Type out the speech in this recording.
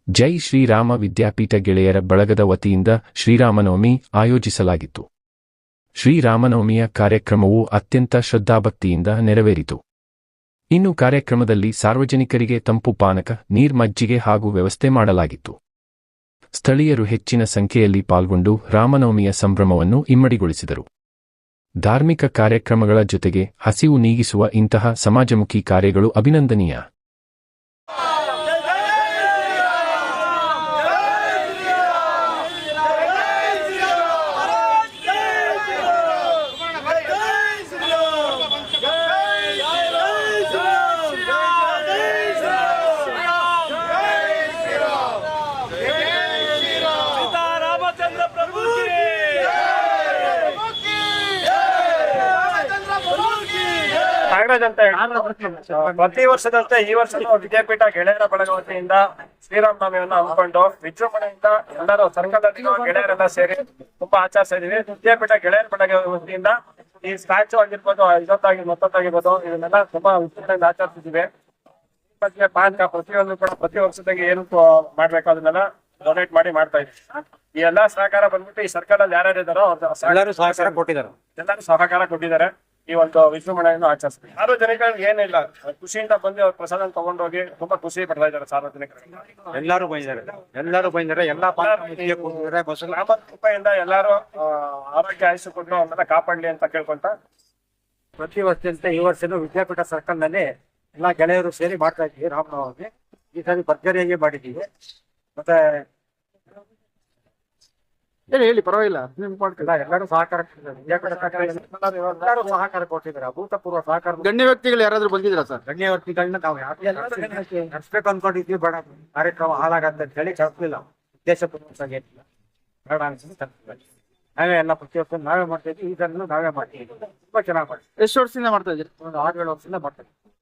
ಜೈ ಶ್ರೀರಾಮ ವಿದ್ಯಾಪೀಠ ಗೆಳೆಯರ ಬಳಗದ ವತಿಯಿಂದ ಶ್ರೀರಾಮನವಮಿ ಆಯೋಜಿಸಲಾಗಿತ್ತು. ಶ್ರೀರಾಮನವಮಿಯ ಕಾರ್ಯಕ್ರಮವು ಅತ್ಯಂತ ಶ್ರದ್ಧಾಭಕ್ತಿಯಿಂದ ನೆರವೇರಿತು. ಇನ್ನು ಕಾರ್ಯಕ್ರಮದಲ್ಲಿ ಸಾರ್ವಜನಿಕರಿಗೆ ತಂಪು ಪಾನಕ, ನೀರ್ಮಜ್ಜಿಗೆ ಹಾಗೂ ವ್ಯವಸ್ಥೆ ಮಾಡಲಾಗಿತ್ತು. ಸ್ಥಳೀಯರು ಹೆಚ್ಚಿನ ಸಂಖ್ಯೆಯಲ್ಲಿ ಪಾಲ್ಗೊಂಡು ರಾಮನವಮಿಯ ಸಂಭ್ರಮವನ್ನು ಇಮ್ಮಡಿಗೊಳಿಸಿದರು. ಧಾರ್ಮಿಕ ಕಾರ್ಯಕ್ರಮಗಳ ಜೊತೆಗೆ ಹಸಿವು ನೀಗಿಸುವ ಇಂತಹ ಸಮಾಜಮುಖಿ ಕಾರ್ಯಗಳು ಅಭಿನಂದನೀಯ. ಪ್ರತಿ ವರ್ಷದಂತೆ ಈ ವರ್ಷ ವಿದ್ಯಾಪೀಠ ಗೆಳೆಯರ ಬಳಗ ವತಿಯಿಂದ ಶ್ರೀರಾಮನವಮಿಯನ್ನು ಹಮ್ಮಿಕೊಂಡು ವಿಜೃಂಭಣೆಯಿಂದ ಎಲ್ಲರೂ ಸರ್ಕಾರದಲ್ಲಿರುವ ಗೆಳೆಯರೆಲ್ಲ ಸೇರಿ ತುಂಬಾ ಆಚರಿಸ್ತಾ ಇದೀವಿ. ವಿದ್ಯಾಪೀಠ ಗೆಳೆಯರ ಬಳಗ ವತಿಯಿಂದ ಈ ಸ್ಟ್ಯಾಚು ಆಗಿರ್ಬೋದು, ಮತ್ತೊಂದಾಗಿರ್ಬೋದು, ಇದನ್ನೆಲ್ಲ ತುಂಬಾ ವಿಜೃಂಭಣೆಯಿಂದ ಆಚರಿಸ್ತಿದ್ದೀವಿ. ಪಾನಕ ಪ್ರತಿಯೊಂದು ಕೂಡ ಪ್ರತಿ ವರ್ಷದಂಗೆ ಏನು ಮಾಡ್ಬೇಕು ಅದನ್ನೆಲ್ಲ ಡೊನೇಟ್ ಮಾಡಿ ಮಾಡ್ತಾ ಇದ್ದೀವಿ. ಈ ಎಲ್ಲಾ ಸಹಕಾರ ಬಂದ್ಬಿಟ್ಟು ಈ ಸರ್ಕಾರದಲ್ಲಿ ಯಾರ್ಯಾರು ಇದಾರೋ ಎಲ್ಲರೂ ಸಹಕಾರ ಕೊಟ್ಟಿದ್ದಾರೆ. ಈ ಒಂದು ವಿಜೃಂಭಣೆಯನ್ನು ಆಚರಿಸ್ತೀವಿ. ಸಾರ್ವಜನಿಕರಿಗೆ ಏನಿಲ್ಲ, ಖುಷಿಯಿಂದ ಬಂದು ಅವ್ರ ಪ್ರಸಾದ ತಗೊಂಡೋಗಿ ತುಂಬಾ ಖುಷಿ ಪಡ್ತಾ ಇದ್ದಾರೆ ಸಾರ್ವಜನಿಕರು. ಎಲ್ಲರೂ ಬಂದಿದ್ದಾರೆ. ಎಲ್ಲಾ ಕೃಪೆಯಿಂದ ಎಲ್ಲಾರು ಆರೋಗ್ಯ ಆಯುಷ್ ಕೊಟ್ಟು ಅವನ್ನೆಲ್ಲ ಕಾಪಾಡ್ಲಿ ಅಂತ ಕೇಳ್ಕೊಂತ ಪ್ರತಿ ವರ್ಷದಂತೆ ಈ ವರ್ಷನೂ ವಿದ್ಯಾಪೀಠ ಸರ್ಕಲ್ ನಲ್ಲಿ ಎಲ್ಲಾ ಗೆಳೆಯರು ಸೇರಿ ಮಾಡ್ತಾ ಇದ್ದೀವಿ. ರಾಮನವಮಿ ಈ ಸಾರಿ ಭರ್ಜರಿಯಾಗಿ ಮಾಡಿದ್ದೀವಿ. ಮತ್ತೆ ಹೇಳಿ ಪರವಾಗಿಲ್ಲ, ಎಲ್ಲರೂ ಸಹಕಾರ ಸಹಕಾರ ಕೊಟ್ಟಿದ್ದಾರೆ. ಅಭೂತಪೂರ್ವ ಸಹಕಾರ. ಗಣ್ಯ ವ್ಯಕ್ತಿಗಳು ಯಾರಾದ್ರೂ ಬಂದಿದ್ದೀರಾ ಸರ್? ಗಣ್ಯ ವ್ಯಕ್ತಿಗಳನ್ನ ನಾವು ನಡೆಸ್ಬೇಕು ಅನ್ಕೊಂಡಿದ್ವಿ. ಬೇಡ, ಕಾರ್ಯಕ್ರಮ ಹಾಳಾಗಂತ ಹೇಳಿ ಕಳಿಸ್ಲಿಲ್ಲ. ಉದ್ದೇಶಪೂರ್ವಕವಾಗಿ ಬೇಡ ಅನ್ಸಿದ್ರೆ ನಾವೇ ಎಲ್ಲ ಪ್ರತಿಯೊಂದು ನಾವೇ ಮಾಡ್ತಾ ಇದ್ವಿ. ಇದನ್ನು ನಾವೇ ಮಾಡ್ತೀವಿ. ತುಂಬಾ ಚೆನ್ನಾಗಿ ಮಾಡ್ತೀವಿ. ಎಷ್ಟು ವರ್ಷದಿಂದ ಮಾಡ್ತಾ ಇದ್ದೀರಿ? ಒಂದು 6-7 ವರ್ಷದಿಂದ ಮಾಡ್ತಾ ಇದ್ದೀವಿ.